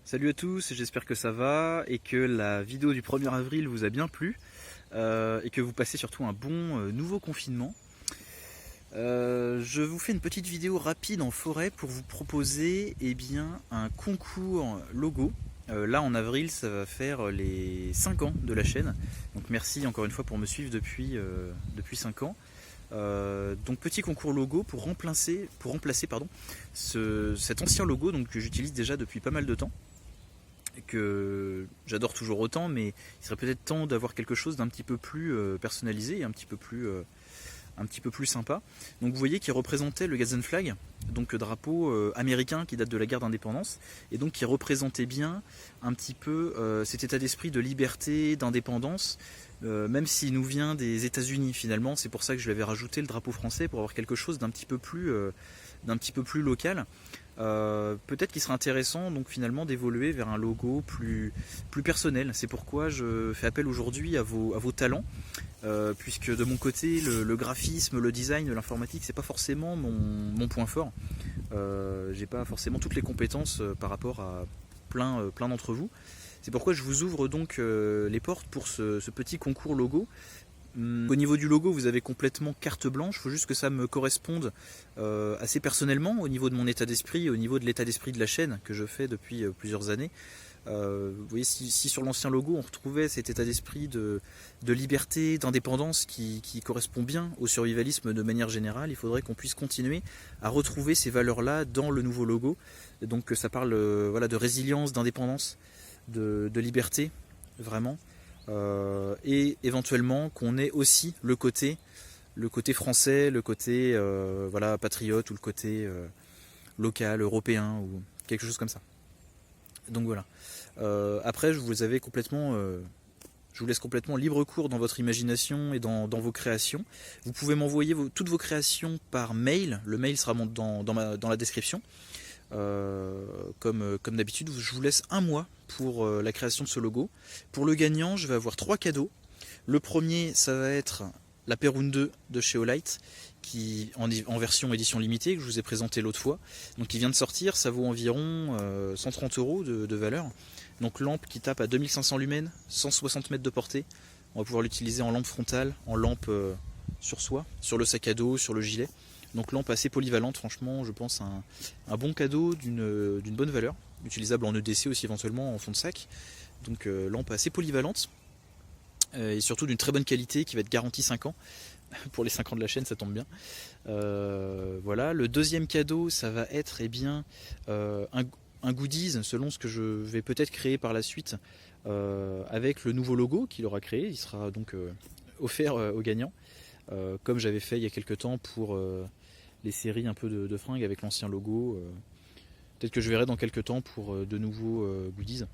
Salut à tous, j'espère que ça va et que la vidéo du 1er avril vous a bien plu et que vous passez surtout un bon nouveau confinement. Je vous fais une petite vidéo rapide en forêt pour vous proposer un concours logo. Là en avril ça va faire les 5 ans de la chaîne, donc merci encore une fois pour me suivre depuis 5 ans. Donc petit concours logo pour remplacer cet ancien logo donc, que j'utilise déjà depuis pas mal de temps, que j'adore toujours autant, mais il serait peut-être temps d'avoir quelque chose d'un petit peu plus personnalisé et un petit peu plus sympa. Donc vous voyez qu'il représentait le Gadsden Flag, donc drapeau américain qui date de la guerre d'indépendance, et donc qui représentait bien un petit peu cet état d'esprit de liberté, d'indépendance, même s'il nous vient des États-Unis finalement. C'est pour ça que je lui avais rajouté le drapeau français pour avoir quelque chose d'un petit peu plus local. Peut-être qu'il serait intéressant donc finalement d'évoluer vers un logo plus personnel. C'est pourquoi je fais appel aujourd'hui à vos talents, puisque de mon côté le graphisme, le design, l'informatique, c'est pas forcément mon point fort. J'ai pas forcément toutes les compétences par rapport à plein d'entre vous. C'est pourquoi je vous ouvre donc les portes pour ce petit concours logo. Au niveau du logo, vous avez complètement carte blanche, il faut juste que ça me corresponde assez personnellement au niveau de mon état d'esprit, au niveau de l'état d'esprit de la chaîne que je fais depuis plusieurs années. Vous voyez, si sur l'ancien logo on retrouvait cet état d'esprit de liberté, d'indépendance qui correspond bien au survivalisme de manière générale, il faudrait qu'on puisse continuer à retrouver ces valeurs-là dans le nouveau logo. Donc ça parle de résilience, d'indépendance, de liberté, vraiment. Et éventuellement qu'on ait aussi le côté français, le côté patriote, ou le côté local, européen, ou quelque chose comme ça. Donc voilà. Après je vous laisse complètement libre cours dans votre imagination et dans vos créations. Vous pouvez m'envoyer toutes vos créations par mail. Le mail sera dans la description. Comme d'habitude, je vous laisse un mois pour la création de ce logo. Pour le gagnant, je vais avoir 3 cadeaux. Le premier, ça va être la Perun 2 de chez Olight, qui en version édition limitée, que je vous ai présenté l'autre fois. Donc il vient de sortir, ça vaut environ 130 € de valeur. Donc lampe qui tape à 2500 lumens, 160 mètres de portée. On va pouvoir l'utiliser en lampe frontale, en lampe sur soi, sur le sac à dos, sur le gilet. Donc lampe assez polyvalente, franchement je pense un bon cadeau d'une bonne valeur, utilisable en EDC aussi éventuellement en fond de sac. Donc lampe assez polyvalente et surtout d'une très bonne qualité qui va être garantie 5 ans. Pour les 5 ans de la chaîne, ça tombe bien. Voilà, le deuxième cadeau, ça va être un goodies selon ce que je vais peut-être créer par la suite avec le nouveau logo qu'il aura créé. Il sera donc offert aux gagnants, comme j'avais fait il y a quelques temps pour les séries un peu de fringues avec l'ancien logo. Peut-être que je verrai dans quelques temps pour de nouveaux goodies.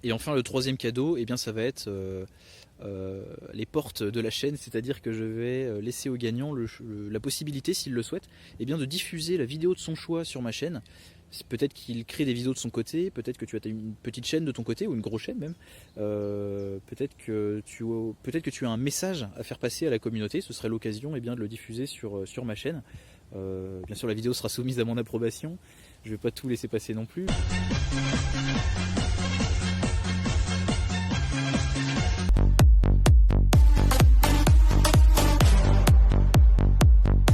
Et enfin le troisième cadeau, ça va être les portes de la chaîne, c'est-à-dire que je vais laisser aux gagnants la possibilité, s'ils le souhaitent, de diffuser la vidéo de son choix sur ma chaîne. Peut-être qu'il crée des vidéos de son côté, peut-être que tu as une petite chaîne de ton côté, ou une grosse chaîne même. Peut-être que tu as un message à faire passer à la communauté, ce serait l'occasion de le diffuser sur ma chaîne. Bien sûr la vidéo sera soumise à mon approbation, je ne vais pas tout laisser passer non plus.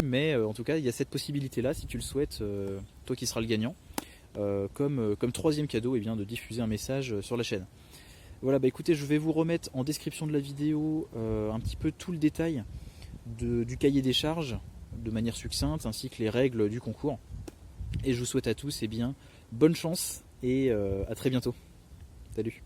Mais en tout cas il y a cette possibilité là, si tu le souhaites, toi qui seras le gagnant, comme troisième cadeau de diffuser un message sur la chaîne. Voilà, écoutez, je vais vous remettre en description de la vidéo un petit peu tout le détail du cahier des charges de manière succincte, ainsi que les règles du concours. Et je vous souhaite à tous bonne chance et à très bientôt. Salut.